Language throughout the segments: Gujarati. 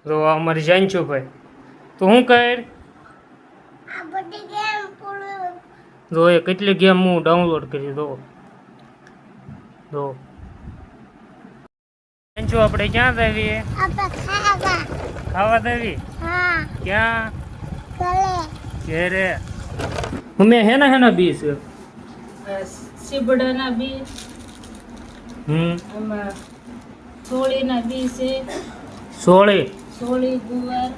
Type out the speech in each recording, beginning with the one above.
તો અમારી જાણશું ભાઈ તો હું કર જો એ કેટલી ગેમ હું ડાઉનલોડ કરી દો જાણશું આપણે ક્યાં દેવી ખાવા દેવી ક્યાં ઘેરે અમે હેના બી છે સીબડાના બી આમાં સોળીના બી છે સોળી ગુવાર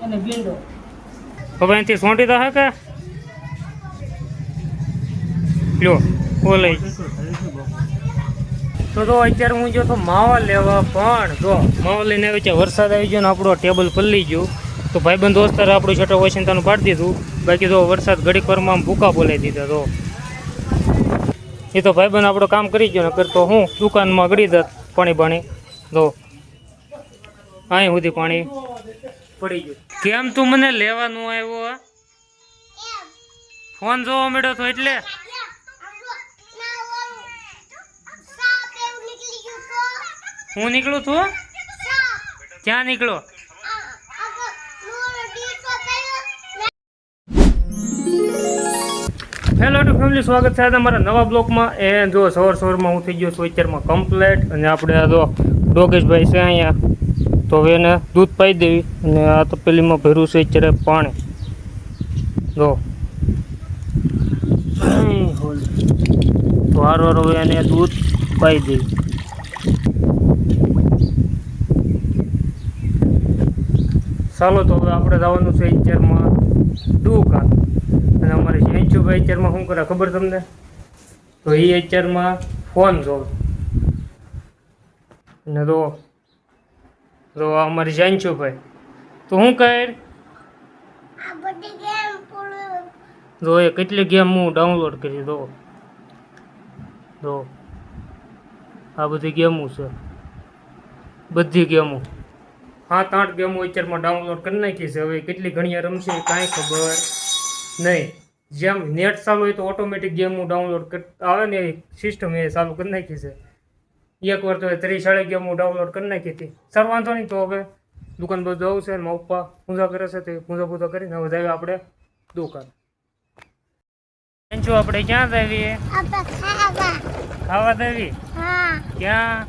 અને ભીંડો હવે અહીંથી સોંટી તો હે કે લ્યો ઓલે તો અત્યારે હું જો તો માવા લેવા પણ જો માવા લઈને આવી છે વરસાદ આવી ગયો ને આપણો ટેબલ પલળી ગયું તો ભાઈબંધ દોસ્તારે આપણું છઠ્ઠો વોશિંગટનનું પાડી દીધું બાકી તો વરસાદ ઘડીક વારમાં આમ ભૂકા બોલાવી દીધા તો એ તો ભાઈબંધ આપણો કામ કરી ગયો ને કરતો હું દુકાનમાં ગળી દત પાણી તો અહીં સુધી પાણી પડી ગયું કેમ તું મને લેવાનું આવ્યો ફોન જોવા મળ્યો તો એટલે હું નીકળું છું ક્યાં નીકળો હેલો ટુ ફેમિલી સ્વાગત છે તમારા નવા બ્લોકમાં એ જો સવારમાં હું થઈ ગયો છું અત્યારમાં કમ્પ્લેટ અને આપણે આ જો ડોગેશભાઈ છે અહીંયા તો હવે એને દૂધ પાઈ દેવી અને આ તપેલીમાં ભર્યું છે અત્યારે પાણી જો તો વાર હવે એને દૂધ પાઈ દેવી ચાલો તો હવે આપણે જવાનું છે અત્યારમાં દુકાન અને અમારે જયંશુભાઈ અત્યારમાં શું કરે ખબર તમને તો એ અત્યારમાં ફોન જોવે અને તો અમારી જયંશુભાઈ તો શું કર જો એ કેટલી ગેમ હું ડાઉનલોડ કરી દો આ બધી ગેમો છે બધી ગેમો 7-8 ગેમો અત્યારમાં ડાઉનલોડ કરી નાખી છે હવે કેટલી ઘણી રમશે કાંઈ ખબર નહીં જેમ નેટ ચાલુ હોય તો ઓટોમેટિક ગેમો ડાઉનલોડ આવે ને એ સિસ્ટમ એ ચાલુ કરી નાખી છે એકવાર તો 30-40 ગેમો ડાઉનલોડ કરી નાખી હતી સર વાંધો નહીં તો હવે દુકાન બધું જવું છે મારા પપ્પા પૂજા કરે છે તે પૂજા કરીને હવે જઈએ આપણે દુકાન જો આપણે ક્યાં જઈએ ખાવા દેવી ક્યાં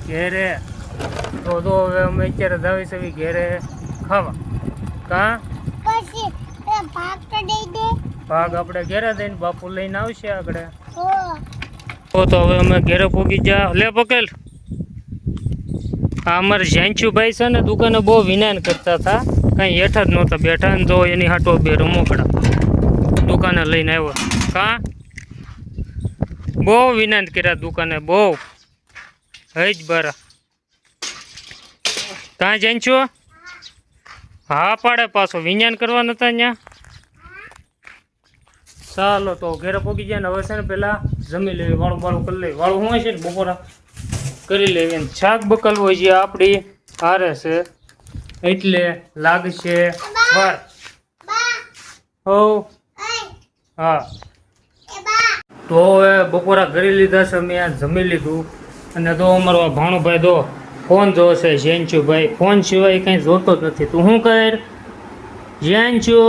ઘેરે તો હવે અમે અત્યારે જાવી છે ઘેરે ખાવા કાં ભાગ આપણે ઘેરે દઈને બાપુ લઈને આવશે આગળ તો હવે અમે ઘેરે પહોંચી જા લે પકેલ આ અમારે જયંશુભાઈ છે ને દુકાને બહુ વિનાન કરતા હતા કાંઈ હેઠ જ નહોતા બેઠા ને તો એની હાટો બે રમોકડા દુકાને લઈને આવ્યો કાં બહુ વિનાન કર્યા દુકાને બહુ હજ બરા કાં જયંશુ હા પાડે પાછો વિજ્ઞાન કરવા નતા ત્યાં ચાલો તો ઘેરે પહોંચી જાય ને હવે છે ને પેલા જમી લેવી વાળું કરી લેવી વાળું શું છે ને બપોરા કરી લેવી ને શાક બકલ હોય છે આપણી હારે છે એટલે લાગશે વાર હો હા તો હવે બપોરા કરી લીધા છે મેં જમી લીધું અને તો અમારો ભાણુભાઈ દો ફોન જોશે જયંશુભાઈ ફોન સિવાય કંઈ જોતો જ નથી તું શું કર જયંશુ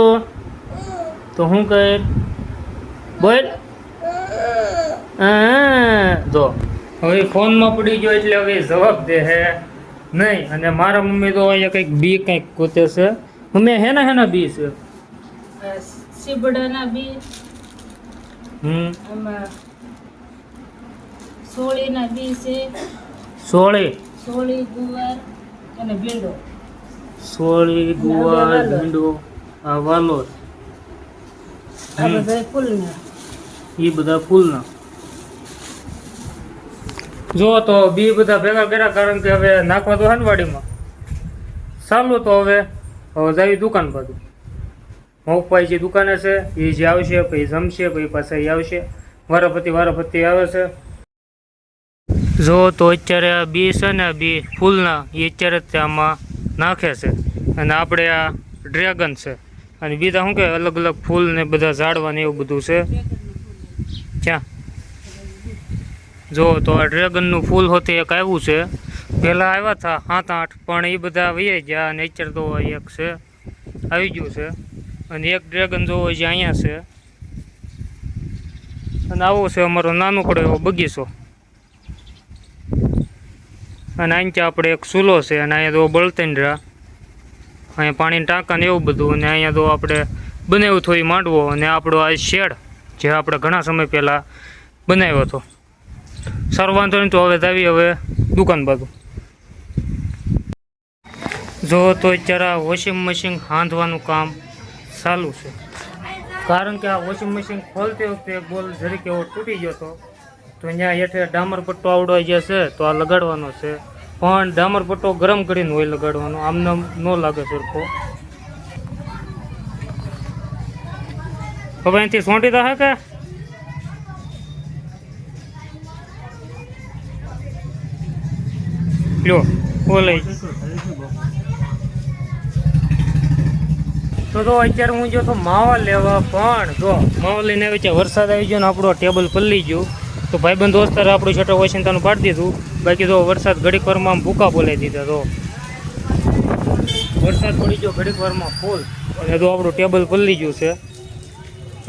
તો શું કર બોલ જો હવે ફોનમાં પડી ગયો એટલે હવે જવાબ દે હે નહીં અને મારા મમ્મી તો અહીંયા કંઈક બી કંઈક ગોતે છે મમ્મી હેના બી છે સીબડાના બી આમાં સોળીના બી છે સોળી ગુવાર અને ભીંડો આ વાલોર આ બધા ફૂલના એ બધા ફૂલના જો તો બી બધા ભેગા કર્યા કારણ કે હવે નાખવા તો હનવાડીમાં ચાલો તો હવે જાવી દુકાન બાજુ મોકભાઈ જે દુકાને છે એ જે આવશે પછી જમશે પછી પાછા એ આવશે વારાફરતી આવે છે જો તો અત્યારે આ બી છે ને બી ફૂલના એ અત્યારે જ આમાં નાખે છે અને આપણે આ ડ્રેગન છે અને બીજા શું કે અલગ અલગ ફૂલ ને બધા ઝાડવા ને એવું બધું છે ક્યાં જો તો આ ડ્રેગનનું ફૂલ હોતે એક આવ્યું છે પહેલાં આવ્યા હતા 7-8, પણ એ બધા વહી ગયા. નેચર તો એક છે આવી ગયું છે, અને એક ડ્રેગન જોવો જે અહીંયા છે. અને આવો છે અમારો નાનકડો એવો બગીચો. અને અહીંયા આપણે એક ચૂલો છે, અને અહીંયા તો બળતણ રહ્યા, અહીંયા પાણીની ટાંકા ને એવું બધું. અને અહીંયા તો આપણે બનાવ્યું થોડી માંડવો, અને આપણો આ શેડ જે આપણે ઘણા સમય પહેલાં બનાવ્યો હતો. સારું, વાંધો નહીં. તો હવે હવે દુકાન બાજુ. જો તો અત્યારે વોશિંગ મશીન હાંધવાનું કામ ચાલુ છે, કારણ કે આ વોશિંગ મશીન ખોલતી વખતે બોલ જરીક એવો તૂટી ગયો હતો. તો અહીંયા હેઠે ડામર પટ્ટો આવડો જે છે તો આ લગાડવાનો છે, પણ ડામર પટ્ટો ગરમ કરીને હોય લગાડવાનો, આમને ન લાગે સરખો. હવે અહીંથી સોંટી દા કે લ્યો ઓલે. તો અત્યારે હું જો તો માવા લેવા, પણ જો માવા લઈને આવી છે, વરસાદ આવી ગયો ને આપણો ટેબલ પલળી ગયું. તો ભાઈબંધ દોસ્તારે આપણું છઠ્ઠો વોશિંગતાનું પાડી દીધું. બાકી તો વરસાદ ઘડીક વારમાં આમ ભૂકા બોલાવી દીધા. તો વરસાદ પડી ગયો ઘડીક વારમાં ફૂલ, અને તો આપણું ટેબલ પલળી ગયું છે.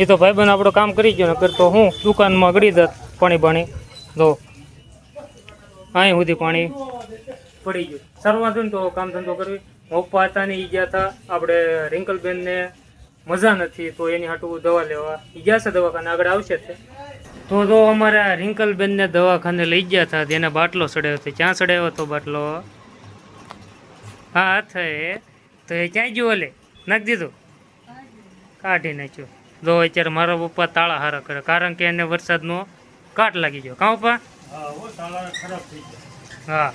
એ તો ભાઈબંધ આપણું કામ કરી ગયો, નકર તો હું દુકાનમાં ગળી દત પાણી તો અહીં સુધી પાણી પડી ગયું. સારું, વાંધો ને. તો કામ ધંધો કરવી. પપ્પા હતા ને એ ગયા હતા આપણે રિંકલબેનને મજા નથી, તો એની હાટું દવા લેવા એ ગયા છે દવાખાને, આગળ આવશે તે. તો અમારા રિંકલબેનને દવાખાને લઈ ગયા હતા, તેને બાટલો ચડાવ્યો હતો. ક્યાં ચડાવ્યો હતો બાટલો? હા હાથે. તો એ ક્યાંય ગયો? ઓલે નાખી દીધું, કાઢી નાખ્યું. જો અત્યારે મારા પપ્પા તાળા હારા કરે, કારણ કે એને વરસાદનો કાટ લાગી ગયો. કાં પપ્પા? હા,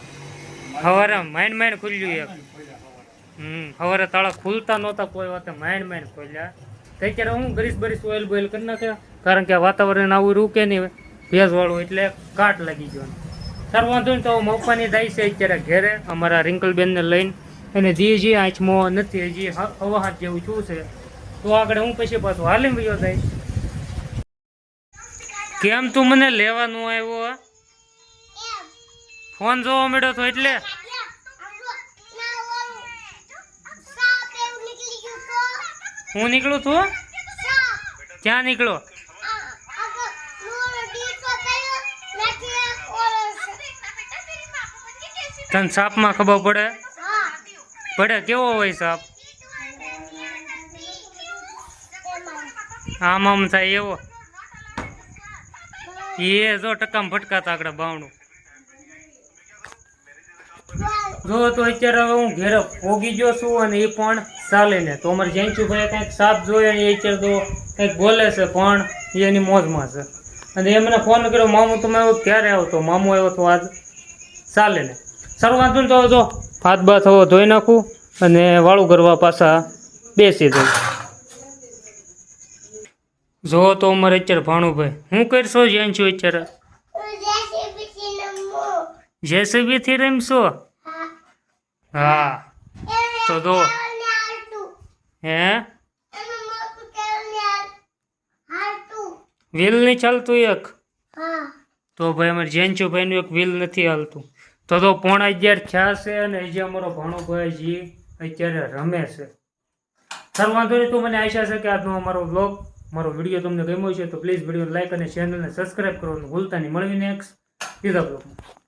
સવારે માઇન્ડ ખુલ્યું એક. સવારે તાળા ખુલતા નહોતા કોઈ વાતે, માઇન્ડ ખોલ્યા. તો અત્યારે હું બરીસ ઓઇલ બોઇલ કરી નાખ્યા, કારણ કે વાતાવરણ આવું રૂકે નહીં ભેજવાળું, એટલે કાટ લાગી ગયો. સારું, વાંધો નહીં. તો મપ્પાની જાય છે અત્યારે ઘેરે અમારા રિંકલબેનને લઈને, અને હજી આંચમાં નથી, હજી હવા હાથ જેવું શું છે. તો આગળ હું પછી પાછું હાલીને ગયો થાય. કેમ તું મને લેવાનું આવ્યો? ફોન જોવા મળ્યો તો એટલે હું નીકળું છું. ક્યાં નીકળો? તને સાપમાં ખબર પડે? કેવો હોય સાપ? આમ થાય એવો? એ જો ટકામ ફટકાતા આગળ બાવણું. જો તો અત્યારે હવે હું ઘેરે પોગી ગયો છું, અને એ પણ ચાલીને. તો અમારે જયંતુભાઈ કંઈક સાપ જોઈએ, એ અત્યારે તો કંઈક બોલે છે, પણ એની મોજમાં છે. અને એમને ફોન કર્યો, મામું તમે આવ્યો ક્યારે આવ્યો? તો મામું આવ્યો તો આજ ચાલીને. સારું, વાંધો ને. તો જો હાથ બાથ હવે ધોઈ નાખું, અને વાળું કરવા પાછા બેસી દઉં. જો તો અમારે અત્યારે ભાણુભાઈ હું કરશો જયંતુ અત્યારે? જેસીબી થી રમશો? હા. તો દો હે વ્હીલ નહીં ચાલતું એક? તો ભાઈ અમારે જયંતુભાઈનું એક વ્હીલ નથી હાલતું. તો 11:15 થયા છે, અને હજી અમારો ભાણુભાઈ હજી અત્યારે રમે છે. સર વાંધો નહીં. તો મને આશા છે કે આજનો અમારો વ્લોગ, મારો વિડીયો તમને ગમ્યો છે, તો પ્લીઝ વિડીયો લાઈક અને ચેનલને સબસ્ક્રાઈબ કરવાનું ભૂલતા નહીં. મળીને નેક્સ્ટ બીજા બ્લોગમાં.